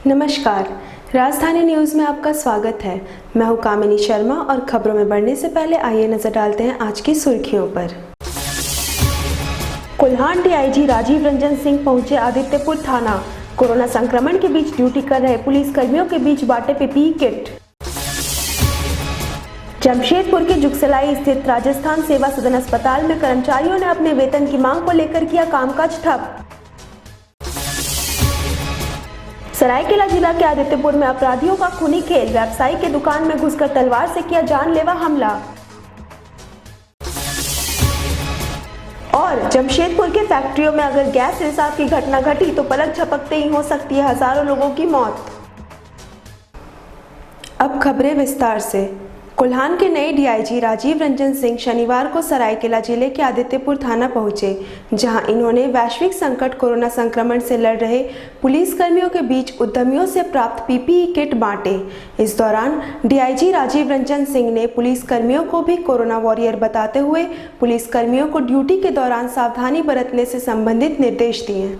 नमस्कार, राजधानी न्यूज़ में आपका स्वागत है। मैं हूं कामिनी शर्मा और खबरों में बढ़ने से पहले आइए नजर डालते हैं आज की सुर्खियों पर। कोल्हान डीआईजी राजीव रंजन सिंह पहुंचे आदित्यपुर थाना। कोरोना संक्रमण के बीच ड्यूटी कर रहे पुलिस कर्मियों के बीच बांटे पीपीई किट। जमशेदपुर के जुगसलाई स्थित राजस्थान सेवा सदन अस्पताल में कर्मचारियों ने अपने वेतन की मांग को लेकर किया कामकाज ठप। सरायकेला जिला के आदित्यपुर में अपराधियों का खूनी खेल, व्यवसायी के दुकान में घुसकर तलवार से किया जानलेवा हमला। और जमशेदपुर के फैक्ट्रियों में अगर गैस रिसाव की घटना घटी तो पलक झपकते ही हो सकती है हजारों लोगों की मौत। अब खबरें विस्तार से। कोल्हान के नए डीआईजी राजीव रंजन सिंह शनिवार को सरायकेला जिले के आदित्यपुर थाना पहुंचे, जहां इन्होंने वैश्विक संकट कोरोना संक्रमण से लड़ रहे पुलिसकर्मियों के बीच उद्यमियों से प्राप्त पीपीई किट बांटे। इस दौरान डीआईजी राजीव रंजन सिंह ने पुलिसकर्मियों को भी कोरोना वॉरियर बताते हुए पुलिसकर्मियों को ड्यूटी के दौरान सावधानी बरतने से संबंधित निर्देश दिए।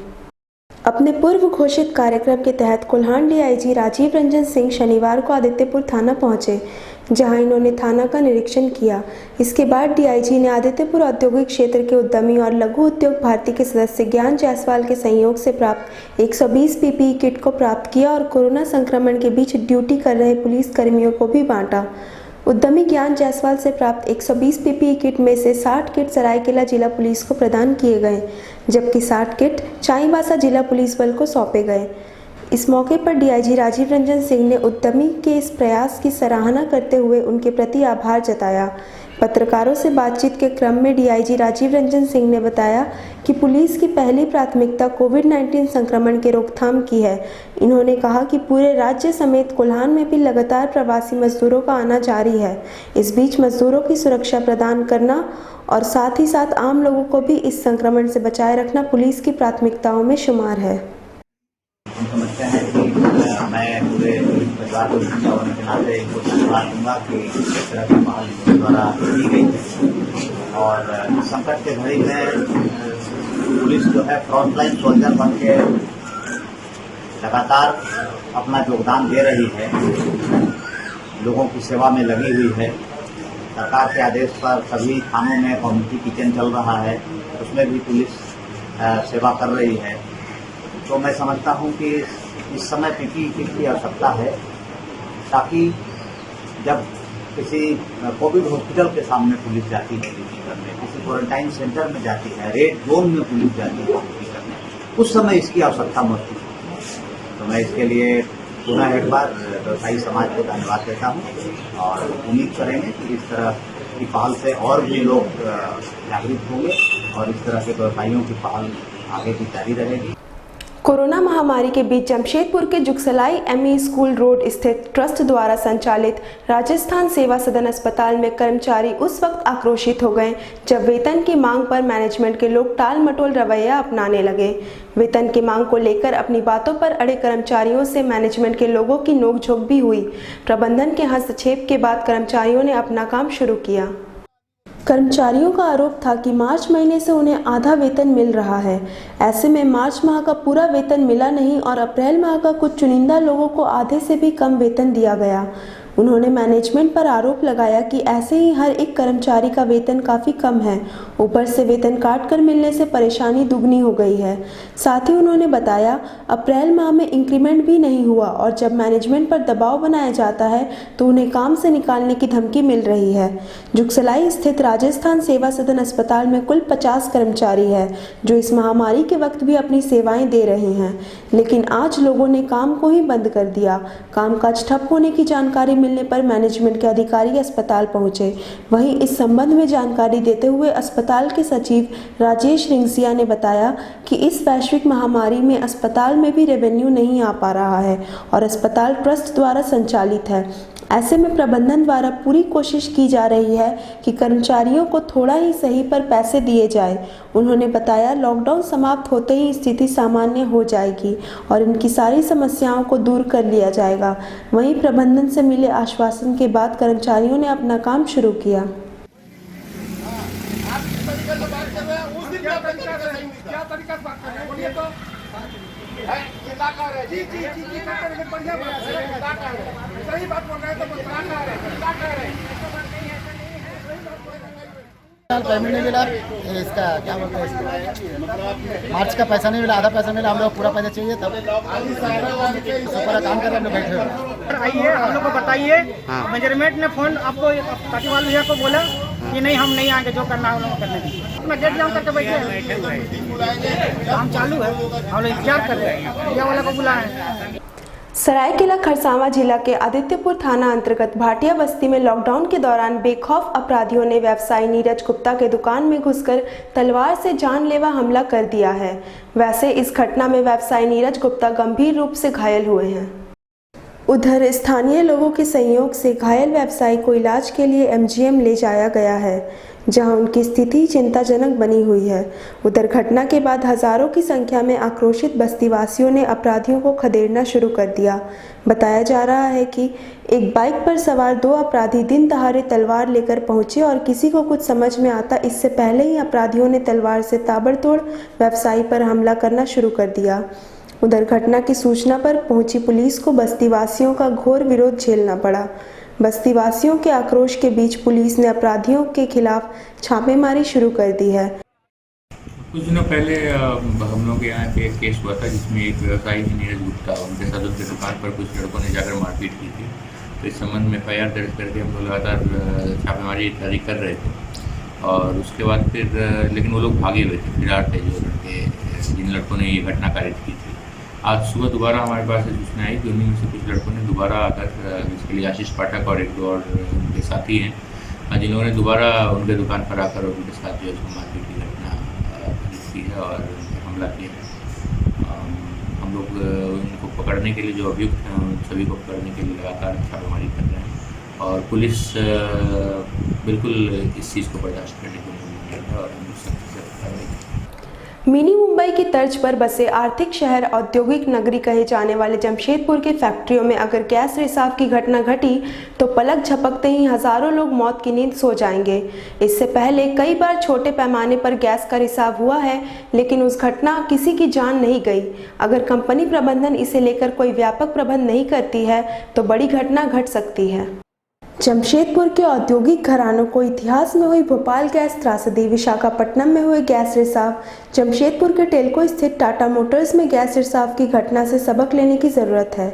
अपने पूर्व घोषित कार्यक्रम के तहत कोल्हान डीआईजी राजीव रंजन सिंह शनिवार को आदित्यपुर थाना पहुंचे, जहां इन्होंने थाना का निरीक्षण किया। इसके बाद डीआईजी ने आदित्यपुर औद्योगिक क्षेत्र के उद्यमी और लघु उद्योग भारती के सदस्य ज्ञान जायसवाल के सहयोग से प्राप्त 120 पीपीई किट को प्राप्त किया और कोरोना संक्रमण के बीच ड्यूटी कर रहे पुलिस कर्मियों को भी बांटा। उद्यमी ज्ञान जायसवाल से प्राप्त 120 पीपीई किट में से 60 किट सरायकेला जिला पुलिस को प्रदान किए गए, जबकि 60 किट चाईबासा जिला पुलिस बल को सौंपे गए। इस मौके पर डीआईजी राजीव रंजन सिंह ने उद्यमी के इस प्रयास की सराहना करते हुए उनके प्रति आभार जताया। पत्रकारों से बातचीत के क्रम में डीआईजी राजीव रंजन सिंह ने बताया कि पुलिस की पहली प्राथमिकता कोविड-19 संक्रमण के रोकथाम की है। इन्होंने कहा कि पूरे राज्य समेत कोल्हान में भी लगातार प्रवासी मजदूरों का आना जारी है। इस बीच मजदूरों की सुरक्षा प्रदान करना और साथ ही साथ आम लोगों को भी इस संक्रमण से बचाए रखना पुलिस की प्राथमिकताओं में शुमार है। हम समझते हैं कि मैं पूरे परिवार को जिम्मेदार होने के नाते इनको धन्यवाद दूंगा कि इस तरह की पहल इनके द्वारा की गई है। और संकट के घड़ी में पुलिस जो है फ्रंट लाइन सोल्जर बन के लगातार अपना योगदान दे रही है, लोगों की सेवा में लगी हुई है। सरकार के आदेश पर सभी थानों में कम्युनिटी किचन चल रहा है, उसमें भी पुलिस सेवा कर रही है। तो मैं समझता हूं कि इस समय पीपीई किट की आवश्यकता है, ताकि जब किसी कोविड हॉस्पिटल के सामने पुलिस जाती है ड्यूटी करने, किसी क्वारंटाइन सेंटर में जाती है, रेड जोन में पुलिस जाती है ड्यूटी करने, उस समय इसकी आवश्यकता महसूस होती है। तो मैं इसके लिए पुनः एक बार व्यवसायी समाज को धन्यवाद देता हूँ और उम्मीद करेंगे कि इस तरह की पहल से और भी लोग जागरूक होंगे और इस तरह के व्यवसायियों की पहल आगे भी जारी रहेगी। कोरोना महामारी के बीच जमशेदपुर के जुगसलाई एमई स्कूल रोड स्थित ट्रस्ट द्वारा संचालित राजस्थान सेवा सदन अस्पताल में कर्मचारी उस वक्त आक्रोशित हो गए जब वेतन की मांग पर मैनेजमेंट के लोग टाल मटोल रवैया अपनाने लगे। वेतन की मांग को लेकर अपनी बातों पर अड़े कर्मचारियों से मैनेजमेंट के लोगों की नोकझोंक भी हुई। प्रबंधन के हस्तक्षेप के बाद कर्मचारियों ने अपना काम शुरू किया। कर्मचारियों का आरोप था कि मार्च महीने से उन्हें आधा वेतन मिल रहा है। ऐसे में मार्च माह का पूरा वेतन मिला नहीं और अप्रैल माह का कुछ चुनिंदा लोगों को आधे से भी कम वेतन दिया गया। उन्होंने मैनेजमेंट पर आरोप लगाया कि ऐसे ही हर एक कर्मचारी का वेतन काफ़ी कम है, ऊपर से वेतन काट कर मिलने से परेशानी दुगनी हो गई है। साथ ही उन्होंने बताया अप्रैल माह में इंक्रीमेंट भी नहीं हुआ और जब मैनेजमेंट पर दबाव बनाया जाता है तो उन्हें काम से निकालने की धमकी मिल रही है। जुगसलाई स्थित राजस्थान सेवा सदन अस्पताल में कुल 50 कर्मचारी है जो इस महामारी के वक्त भी अपनी सेवाएं दे रहे हैं, लेकिन आज लोगों ने काम को ही बंद कर दिया। कामकाज ठप होने की जानकारी मिलने पर मैनेजमेंट के अधिकारी अस्पताल पहुंचे। वहीं इस संबंध में जानकारी देते हुए अस्पताल के सचिव राजेश रिंगसिया ने बताया कि इस वैश्विक महामारी में अस्पताल में भी रेवेन्यू नहीं आ पा रहा है और अस्पताल ट्रस्ट द्वारा संचालित है। ऐसे में प्रबंधन द्वारा पूरी कोशिश की जा रही है कि कर्मचारियों को थोड़ा ही सही पर पैसे दिए जाए। उन्होंने बताया लॉकडाउन समाप्त होते ही स्थिति सामान्य हो जाएगी और इनकी सारी समस्याओं को दूर कर लिया जाएगा। वहीं प्रबंधन से मिले आश्वासन के बाद कर्मचारियों ने अपना काम शुरू किया। क्या तरीका से बात कर रहे हैं? बोलिए तो। सही बात बोल रहे हैं तो पेमेंट नहीं मिला, इसका क्या बोलते हैं इसको, मार्च का पैसा नहीं मिला, आधा पैसा मिला, हम लोग पूरा पैसा चाहिए तब पूरा काम कर रहे हैं, बैठे हुए। आइए हम लोग को बताइए। मैनेजमेंट ने फोन आपको पाटीवाल भैया को बोला कि नहीं हम नहीं आएंगे, जो करना है हम लोग करने दीजिए। अपना गेट जाम करके बैठे हैं, काम चालू है, हम लोग इंतजार कर रहे हैं, भैया वाला को बुलाए। सरायकेला खरसावां जिला के आदित्यपुर थाना अंतर्गत भाटिया बस्ती में लॉकडाउन के दौरान बेखौफ अपराधियों ने व्यवसायी नीरज गुप्ता के दुकान में घुसकर तलवार से जानलेवा हमला कर दिया है। वैसे इस घटना में व्यवसायी नीरज गुप्ता गंभीर रूप से घायल हुए हैं। उधर स्थानीय लोगों के सहयोग से घायल व्यवसायी को इलाज के लिए एमजीएम ले जाया गया है, जहां उनकी स्थिति चिंताजनक बनी हुई है। उधर घटना के बाद हजारों की संख्या में आक्रोशित बस्तीवासियों ने अपराधियों को खदेड़ना शुरू कर दिया। बताया जा रहा है कि एक बाइक पर सवार दो अपराधी दिन दहाड़े तलवार लेकर पहुंचे और किसी को कुछ समझ में आता इससे पहले ही अपराधियों ने तलवार से ताबड़तोड़ व्यवसायी पर हमला करना शुरू कर दिया। उधर घटना की सूचना पर पहुंची पुलिस को बस्तीवासियों का घोर विरोध झेलना पड़ा। बस्तीवासियों के आक्रोश के बीच पुलिस ने अपराधियों के खिलाफ छापेमारी शुरू कर दी है। कुछ दिनों पहले हम लोग के यहाँ पे एक केस हुआ था जिसमें एक व्यवसायी नीरज गुप्ता, उनके साथ उनकी दुकान पर कुछ लड़कों ने जाकर मारपीट की थी। तो इस संबंध में FIR दर्ज करके हम लोग लगातार छापेमारी इत्यादि कर रहे थे और उसके बाद फिर लेकिन वो लोग भागे हुए थे, फिरार थे जो लड़के, जिन लड़कों ने ये घटना कारित की थी। आज सुबह दोबारा हमारे पास सूचना आई कि उन्हीं में से कुछ लड़कों ने दोबारा आकर, जिसके लिए आशीष पाठक और एक दो और उनके साथी हैं, जिन लोगों ने दोबारा उनके दुकान पर आकर उनके साथ जो है मारपीट की घटना की है और हमला किया है। हम लोग उनको पकड़ने के लिए, जो अभियुक्त हैं उन सभी को पकड़ने के लिए लगातार छापेमारी कर रहे हैं और पुलिस बिल्कुल इस चीज़ को बर्दाश्त करने को नहीं है और हम सख्ती से कार्रवाई करेंगे। मिनी मुंबई की तर्ज पर बसे आर्थिक शहर औद्योगिक नगरी कहे जाने वाले जमशेदपुर के फैक्ट्रियों में अगर गैस रिसाव की घटना घटी तो पलक झपकते ही हजारों लोग मौत की नींद सो जाएंगे। इससे पहले कई बार छोटे पैमाने पर गैस का रिसाव हुआ है, लेकिन उस घटना किसी की जान नहीं गई। अगर कंपनी प्रबंधन इसे लेकर कोई व्यापक प्रबंध नहीं करती है तो बड़ी घटना घट सकती है। जमशेदपुर के औद्योगिक घरानों को इतिहास में हुई भोपाल गैस त्रासदी, विशाखापट्टनम में हुए गैस रिसाव, जमशेदपुर के टेल्को स्थित टाटा मोटर्स में गैस रिसाव की घटना से सबक लेने की ज़रूरत है।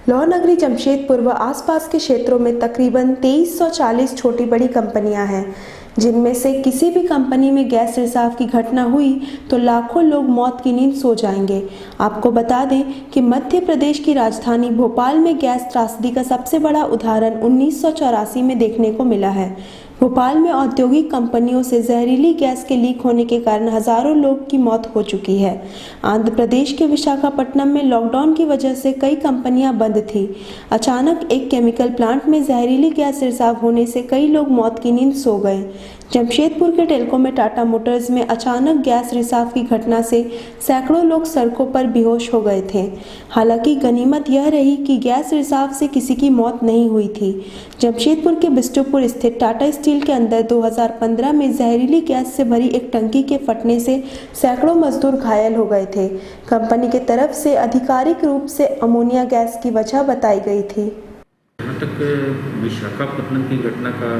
लौह नगरी जमशेदपुर व आसपास के क्षेत्रों में तकरीबन 2340 छोटी बड़ी कंपनियां हैं, जिनमें से किसी भी कंपनी में गैस रिसाव की घटना हुई तो लाखों लोग मौत की नींद सो जाएंगे। आपको बता दें कि मध्य प्रदेश की राजधानी भोपाल में गैस त्रासदी का सबसे बड़ा उदाहरण 1984 में देखने को मिला है। भोपाल में औद्योगिक कंपनियों से जहरीली गैस के लीक होने के कारण हजारों लोग की मौत हो चुकी है। आंध्र प्रदेश के विशाखापट्टनम में लॉकडाउन की वजह से कई कंपनियां बंद थी। अचानक एक केमिकल प्लांट में जहरीली गैस रिसाव होने से कई लोग मौत की नींद सो गए। जमशेदपुर के टेल्को में टाटा मोटर्स में अचानक गैस रिसाव की घटना से सैकड़ों लोग सड़कों पर बेहोश हो गए थे। हालांकि गनीमत यह रही कि गैस रिसाव से किसी की मौत नहीं हुई थी। जमशेदपुर के बिष्टुपुर स्थित टाटा स्टील के अंदर 2015 में जहरीली गैस से भरी एक टंकी के फटने से सैकड़ों मजदूर घायल हो गए थे। कंपनी की तरफ से आधिकारिक रूप से अमोनिया गैस की वजह बताई गई थी। जहाँ तक विशाखापट्टनम की घटना का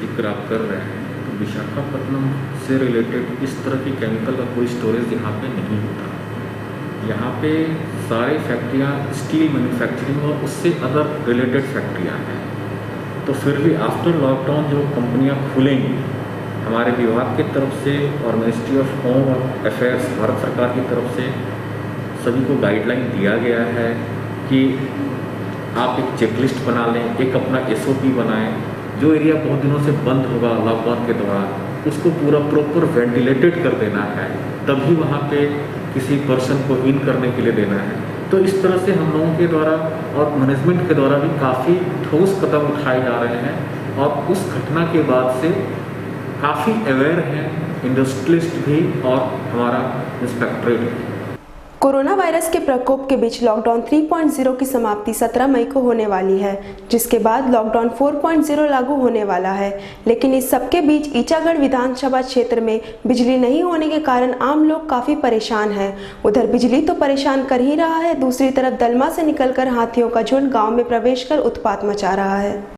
जिक्र आप कर रहे हैं, तो विशाखापट्टनम से रिलेटेड इस तरह की केमिकल का कोई स्टोरेज यहाँ पे नहीं होता। यहाँ पे सारी फैक्ट्रियाँ स्टील मैन्युफैक्चरिंग और उससे अदर रिलेटेड फैक्ट्रियाँ हैं। तो फिर भी आफ्टर लॉकडाउन जो कंपनियाँ खुलेंगी, हमारे विभाग की तरफ से और ministry of home affairs Bharat सरकार की तरफ से सभी को गाइडलाइन दिया गया है कि आप एक चेकलिस्ट बना लें, एक अपना SOP बनाएं। जो एरिया बहुत दिनों से बंद होगा लॉकडाउन के दौरान, उसको पूरा प्रॉपर वेंटिलेटेड कर देना है, तभी वहाँ पे किसी पर्सन को इन करने के लिए देना है। तो इस तरह से हम लोगों के द्वारा और मैनेजमेंट के द्वारा भी काफ़ी ठोस कदम उठाए जा रहे हैं और उस घटना के बाद से काफ़ी अवेयर हैं इंडस्ट्रियलिस्ट भी और हमारा इंस्पेक्टरेट भी। कोरोना वायरस के प्रकोप के बीच लॉकडाउन 3.0 की समाप्ति 17 मई को होने वाली है, जिसके बाद लॉकडाउन 4.0 लागू होने वाला है। लेकिन इस सबके बीच ईचागढ़ विधानसभा क्षेत्र में बिजली नहीं होने के कारण आम लोग काफी परेशान हैं। उधर बिजली तो परेशान कर ही रहा है, दूसरी तरफ दलमा से निकलकर हाथियों का झुंड गाँव में प्रवेश कर उत्पात मचा रहा है।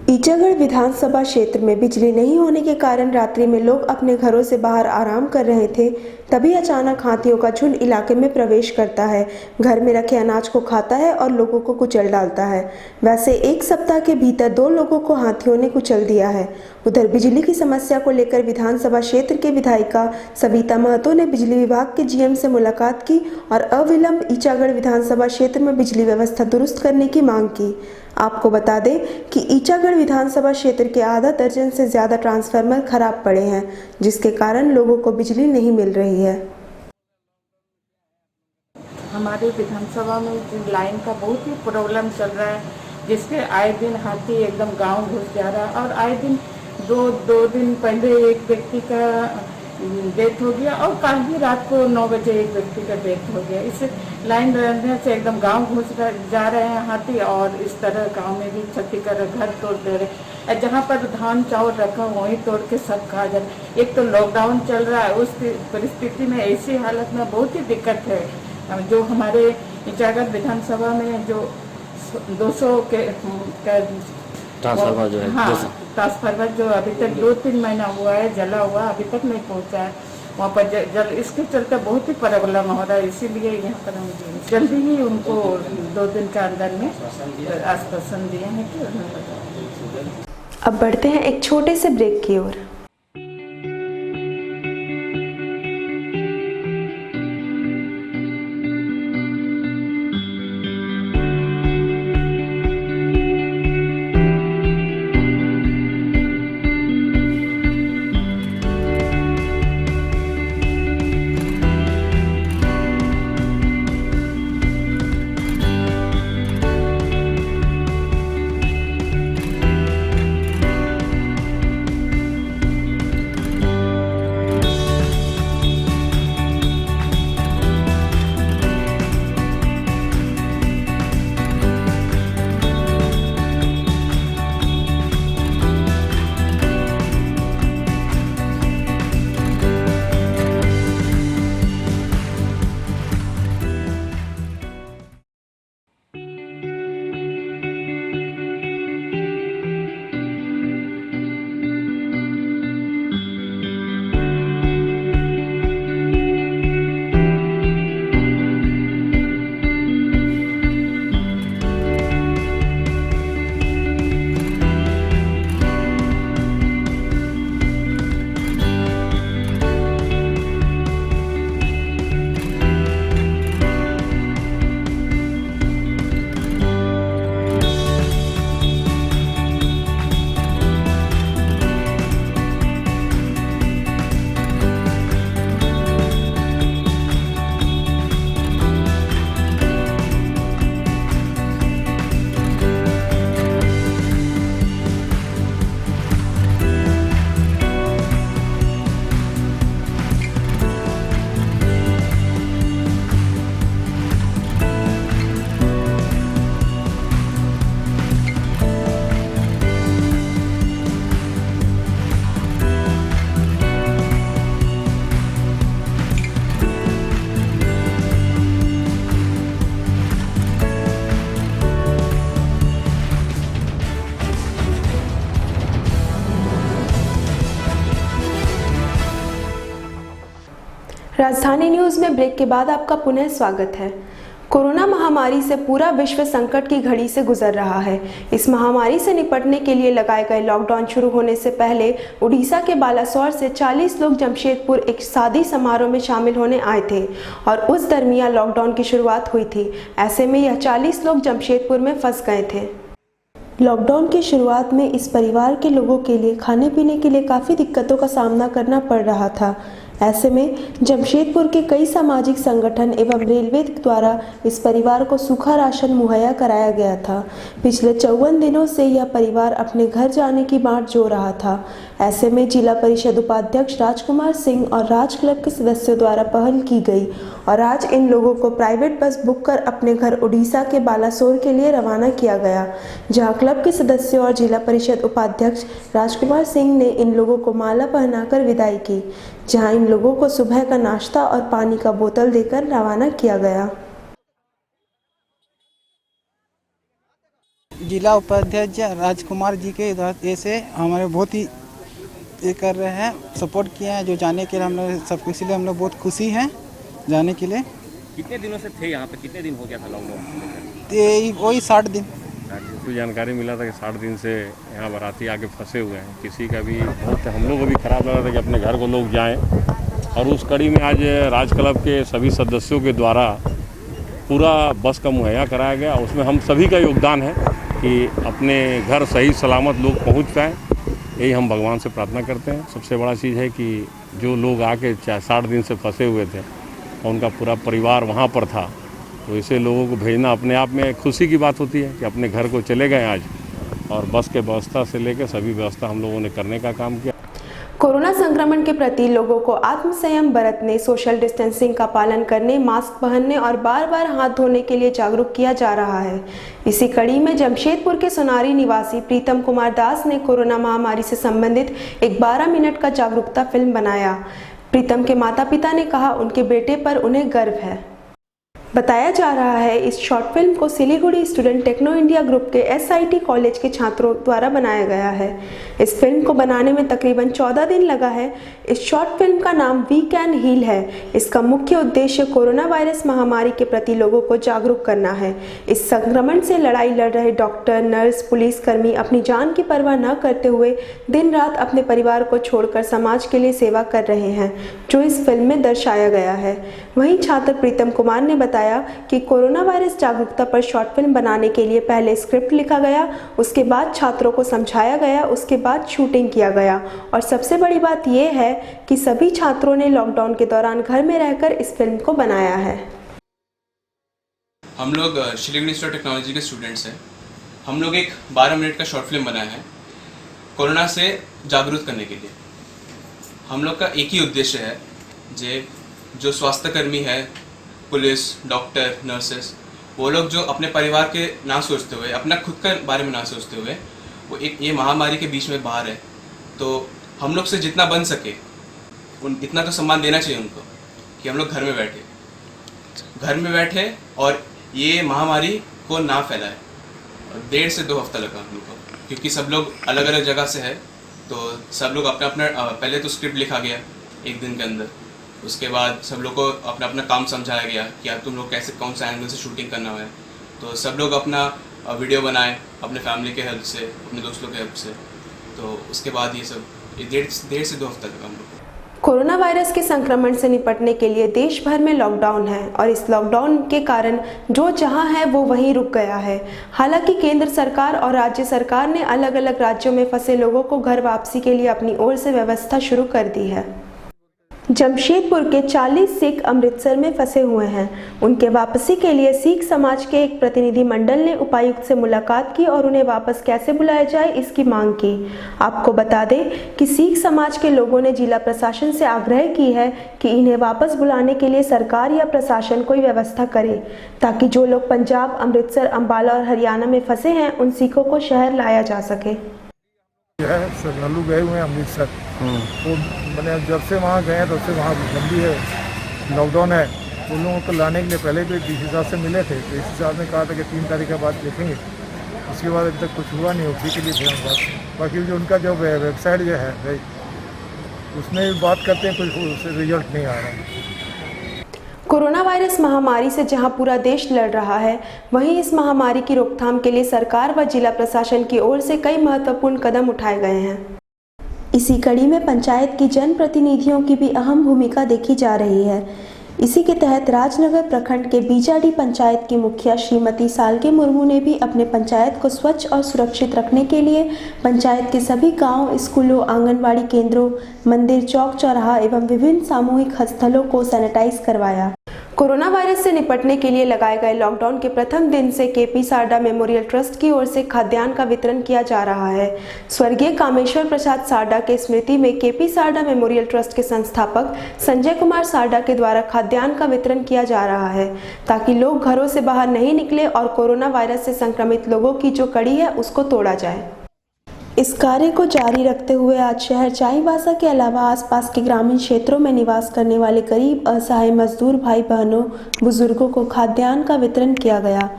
ईचागढ़ विधानसभा क्षेत्र में बिजली नहीं होने के कारण रात्रि में लोग अपने घरों से बाहर आराम कर रहे थे, तभी अचानक हाथियों का झुंड इलाके में प्रवेश करता है, घर में रखे अनाज को खाता है और लोगों को कुचल डालता है। वैसे एक सप्ताह के भीतर 2 लोगों को हाथियों ने कुचल दिया है। उधर बिजली की समस्या को लेकर विधानसभा क्षेत्र के विधायिका सविता महतो ने बिजली विभाग के जीएम से मुलाकात की और अविलंब ईचागढ़ विधानसभा क्षेत्र में बिजली व्यवस्था दुरुस्त करने की मांग की। आपको बता दें कि ईचागढ़ विधानसभा क्षेत्र के आधा दर्जन से ज्यादा ट्रांसफार्मर खराब पड़े हैं, जिसके कारण लोगों को बिजली नहीं मिल रही है। हमारे विधानसभा में लाइन का बहुत ही प्रॉब्लम चल रहा है, जिसके आए दिन हाथी एकदम गांव घुस जा रहा है और आए दिन दो दिन पहले एक व्यक्ति का डेथ हो गया और कल भी रात को 9 बजे एक व्यक्ति का डेथ हो गया। इससे लाइन रहने से एकदम गांव घुस जा रहे हैं हाथी और इस तरह गांव में भी क्षति कर घर तोड़ दे रहे। जहां पर धान चावल रखा वहीं तोड़ के सब खा जा रहे। एक तो लॉकडाउन चल रहा है, उस परिस्थिति में ऐसी हालत में बहुत ही दिक्कत है। जो हमारे ईचागढ़ विधानसभा में जो 200 के ट्रांसफार्मर जो है, हाँ, ट्रांसफार्मर जो अभी तक 2-3 महीना हुआ है जला हुआ, अभी तक नहीं पहुंचा है वहाँ पर जल। इसके चलते बहुत ही प्रॉब्लम हो रहा है, इसीलिए यहाँ पर हम जल्दी ही उनको 2 दिन के अंदर में आश्वासन दिए हैं कि। अब बढ़ते हैं एक छोटे से ब्रेक की ओर। राजधानी न्यूज़ में ब्रेक के बाद आपका पुनः स्वागत है। कोरोना महामारी से पूरा विश्व संकट की घड़ी से गुजर रहा है। इस महामारी से निपटने के लिए लगाए गए लॉकडाउन शुरू होने से पहले उड़ीसा के बालासोर से 40 लोग जमशेदपुर एक शादी समारोह में शामिल होने आए थे और उस दरमियान लॉकडाउन की शुरुआत हुई थी। ऐसे में यह 40 लोग जमशेदपुर में फंस गए थे। लॉकडाउन की शुरुआत में इस परिवार के लोगों के लिए खाने पीने के लिए काफ़ी दिक्कतों का सामना करना पड़ रहा था। ऐसे में जमशेदपुर के कई सामाजिक संगठन एवं रेलवे द्वारा इस परिवार को सूखा राशन मुहैया कराया गया था। पिछले 54 दिनों से यह परिवार अपने घर जाने की बाट जो रहा था। ऐसे में जिला परिषद उपाध्यक्ष राजकुमार सिंह और राज क्लब के सदस्यों द्वारा पहल की गई और आज इन लोगों को प्राइवेट बस बुक कर अपने घर उड़ीसा के बालासोर के लिए रवाना किया गया, जहां क्लब के सदस्यों और जिला परिषद उपाध्यक्ष राजकुमार सिंह ने इन लोगों को माला पहनाकर विदाई की, जहां इन लोगों को सुबह का नाश्ता और पानी का बोतल देकर रवाना किया गया। जिला उपाध्यक्ष राजकुमार जी के ऐसे हमारे बहुत ही ये कर रहे हैं, सपोर्ट किए हैं जो जाने के लिए हम लोग सब, इसीलिए हम लोग बहुत खुशी हैं जाने के लिए। कितने दिनों से थे यहाँ पे, कितने दिन हो गया था लॉकडाउन? वही 60 दिन। कोई जानकारी मिला था कि 60 दिन से यहाँ बाराती आके फंसे हुए हैं। किसी का भी बहुत, हम लोग को भी खराब लगा था कि अपने घर को लोग जाएं, और उस कड़ी में आज राज क्लब के सभी सदस्यों के द्वारा पूरा बस का मुहैया कराया गया। उसमें हम सभी का योगदान है कि अपने घर सही सलामत लोग पहुँच पाएँ, यही हम भगवान से प्रार्थना करते हैं। सबसे बड़ा चीज़ है कि जो लोग आके 60 दिन से फंसे हुए थे और उनका पूरा परिवार वहाँ पर था, तो ऐसे लोगों को भेजना अपने आप में खुशी की बात होती है कि अपने घर को चले गए आज, और बस के व्यवस्था से लेकर सभी व्यवस्था हम लोगों ने करने का काम किया। कोरोना संक्रमण के प्रति लोगों को आत्मसंयम बरतने, सोशल डिस्टेंसिंग का पालन करने, मास्क पहनने और बार-बार हाथ धोने के लिए जागरूक किया जा रहा है। इसी कड़ी में जमशेदपुर के सोनारी निवासी प्रीतम कुमार दास ने कोरोना महामारी से संबंधित एक 12 मिनट का जागरूकता फिल्म बनाया। प्रीतम के माता-पिता ने कहा उनके बेटे पर उन्हें गर्व है। बताया जा रहा है इस शॉर्ट फिल्म को Siliguri student Techno India Group के SIT कॉलेज के छात्रों द्वारा बनाया गया है। इस फिल्म को बनाने में तकरीबन 14 दिन लगा है। इस शॉर्ट फिल्म का नाम वी कैन हील है। इसका मुख्य उद्देश्य कोरोना वायरस महामारी के प्रति लोगों को जागरूक करना है। इस संक्रमण से लड़ाई लड़ रहे डॉक्टर, नर्स, पुलिसकर्मी अपनी जान की परवाह न करते हुए दिन रात अपने परिवार को छोड़कर समाज के लिए सेवा कर रहे हैं, जो इस फिल्म में दर्शाया गया है। वहीं छात्र प्रीतम कुमार ने बताया कि कोरोना वायरस जागरूकता पर शॉर्ट फिल्म बनाने के लिए पहले स्क्रिप्ट लिखा गया, उसके बाद छात्रों को समझाया गया, उसके बाद शूटिंग किया गया, और सबसे बड़ी बात यह है कि सभी छात्रों ने लॉकडाउन के दौरान घर में रहकर इस फिल्म को बनाया है। हम लोग सिलीगुड़ी इंस्टीट्यूट ऑफ टेक्नोलॉजी के स्टूडेंट्स हैं। हम लोग एक 12 मिनट का शॉर्ट फिल्म बनाया है कोरोना से जागरूक करने के लिए। हम लोग का एक ही उद्देश्य है, जो स्वास्थ्यकर्मी है, पुलिस, डॉक्टर, नर्सेस, वो लोग जो अपने परिवार के ना सोचते हुए, अपना खुद के बारे में ना सोचते हुए वो एक ये महामारी के बीच में बाहर है, तो हम लोग से जितना बन सके इतना तो सम्मान देना चाहिए उनको कि हम लोग घर में बैठे और ये महामारी को ना फैलाए। 1.5 से 2 हफ्ता लगा हम लोग को, क्योंकि सब लोग अलग अलग जगह से है, तो सब लोग अपना पहले तो स्क्रिप्ट लिखा गया 1 दिन के अंदर। उसके बाद सब लोग को अपना अपना काम समझाया गया कि आप तुम लोग कैसे कौन सा एंगल से शूटिंग करना है। तो सब लोग अपना वीडियो बनाए अपने फैमिली के हेल्प से, अपने दोस्तों के हेल्प से। तो उसके बाद ये सब 1.5 से 2 हफ्ता लगा हम लोग। कोरोना वायरस के संक्रमण से निपटने के लिए देश भर में लॉकडाउन है, और इस लॉकडाउन के कारण जो जहां है वो वहीं रुक गया है। हालांकि केंद्र सरकार और राज्य सरकार ने अलग अलग राज्यों में फंसे लोगों को घर वापसी के लिए अपनी ओर से व्यवस्था शुरू कर दी है। जमशेदपुर के 40 सिख अमृतसर में फंसे हुए हैं। उनके वापसी के लिए सिख समाज के एक प्रतिनिधि मंडल ने उपायुक्त से मुलाकात की और उन्हें वापस कैसे बुलाया जाए इसकी मांग की। आपको बता दें कि सिख समाज के लोगों ने जिला प्रशासन से आग्रह की है कि इन्हें वापस बुलाने के लिए सरकार या प्रशासन कोई व्यवस्था करे, ताकि जो लोग पंजाब, अमृतसर, अम्बाला और हरियाणा में फंसे हैं उन सिखों को शहर लाया जा सके। श्रद्धालु गए हुए हैं अमृतसर, तो मैंने जब से वहाँ गए हैं तब से वहाँ बंदी है, लॉकडाउन है। उन लोगों को लाने के लिए पहले भी डीसी साहब से मिले थे, तो डीसी साहब ने कहा था कि 3 तारीख के बाद देखेंगे। उसके बाद अभी तक कुछ हुआ नहीं, उसी के लिए थे हम बात। बाकी जो उनका जो वेबसाइट जो है उसमें भी बात करते हैं, कुछ उससे रिजल्ट नहीं आ रहा है। कोरोना वायरस महामारी से जहां पूरा देश लड़ रहा है, वहीं इस महामारी की रोकथाम के लिए सरकार व जिला प्रशासन की ओर से कई महत्वपूर्ण कदम उठाए गए हैं। इसी कड़ी में पंचायत की जनप्रतिनिधियों की भी अहम भूमिका देखी जा रही है। इसी के तहत राजनगर प्रखंड के बीजाडी पंचायत की मुखिया श्रीमती सालके मुर्मू ने भी अपने पंचायत को स्वच्छ और सुरक्षित रखने के लिए पंचायत के सभी गांव, स्कूलों, आंगनबाड़ी केंद्रों, मंदिर, चौक चौराहा एवं विभिन्न सामूहिक स्थलों को सैनिटाइज करवाया। कोरोना वायरस से निपटने के लिए लगाए गए लॉकडाउन के प्रथम दिन से केपी सारडा मेमोरियल ट्रस्ट की ओर से खाद्यान्न का वितरण किया जा रहा है। स्वर्गीय कामेश्वर प्रसाद सारडा के स्मृति में केपी सारडा मेमोरियल ट्रस्ट के संस्थापक संजय कुमार सारडा के द्वारा खाद्यान्न का वितरण किया जा रहा है, ताकि लोग घरों से बाहर नहीं निकले और कोरोना वायरस से संक्रमित लोगों की जो कड़ी है उसको तोड़ा जाए। इस कार्य को जारी रखते हुए आज शहर चाईबासा के अलावा आसपास के ग्रामीण क्षेत्रों में निवास करने वाले गरीब असहाय मजदूर भाई बहनों बुजुर्गों को खाद्यान्न का वितरण किया गया।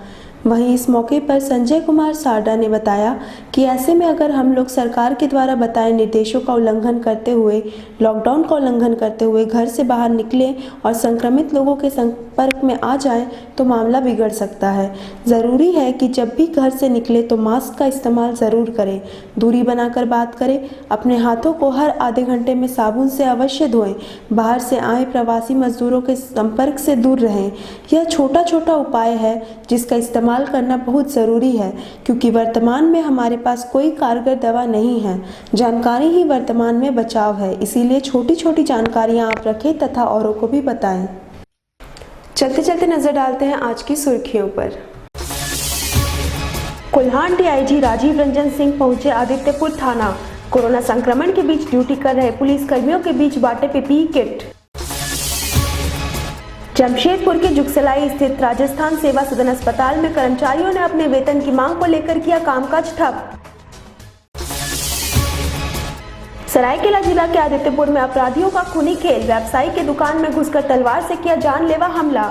वहीं इस मौके पर संजय कुमार सारडा ने बताया कि ऐसे में अगर हम लोग सरकार के द्वारा बताए निर्देशों का उल्लंघन करते हुए, लॉकडाउन का उल्लंघन करते हुए घर से बाहर निकलें और संक्रमित लोगों के संपर्क में आ जाएं तो मामला बिगड़ सकता है। ज़रूरी है कि जब भी घर से निकले तो मास्क का इस्तेमाल ज़रूर करें, दूरी बनाकर बात करें, अपने हाथों को हर आधे घंटे में साबुन से अवश्य धोएं, बाहर से आए प्रवासी मजदूरों के संपर्क से दूर रहें। यह छोटा छोटा उपाय है जिसका इस्तेमाल करना बहुत ज़रूरी है, क्योंकि वर्तमान में हमारे पास कोई कारगर दवा नहीं है। जानकारी ही वर्तमान में बचाव है, इसीलिए छोटी छोटी जानकारियां आप रखें तथा औरों को भी बताएं। चलते चलते नजर डालते हैं आज की सुर्खियों पर। कोल्हान डीआईजी राजीव रंजन सिंह पहुंचे आदित्यपुर थाना। कोरोना संक्रमण के बीच ड्यूटी कर रहे पुलिस कर्मियों के बीच बांटे पीपीई किट। जमशेदपुर के जुगसलाई स्थित राजस्थान सेवा सदन अस्पताल में कर्मचारियों ने अपने वेतन की मांग को लेकर किया कामकाज ठप। सरायकेला जिला के आदित्यपुर में अपराधियों का खूनी खेल, व्यवसायी के दुकान में घुसकर तलवार से किया जानलेवा हमला।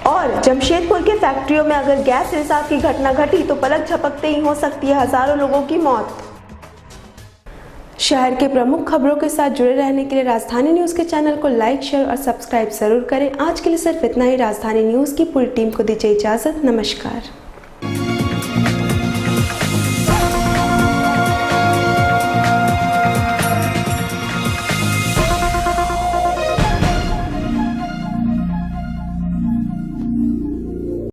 और जमशेदपुर के फैक्ट्रियों में अगर गैस रिसाव की घटना घटी तो पलक झपकते ही हो सकती है हजारों लोगों की मौत। शहर के प्रमुख खबरों के साथ जुड़े रहने के लिए राजधानी न्यूज़ के चैनल को लाइक, शेयर और सब्सक्राइब जरूर करें। आज के लिए सिर्फ इतना ही। राजधानी न्यूज़ की पूरी टीम को दीजिए इजाज़त। नमस्कार।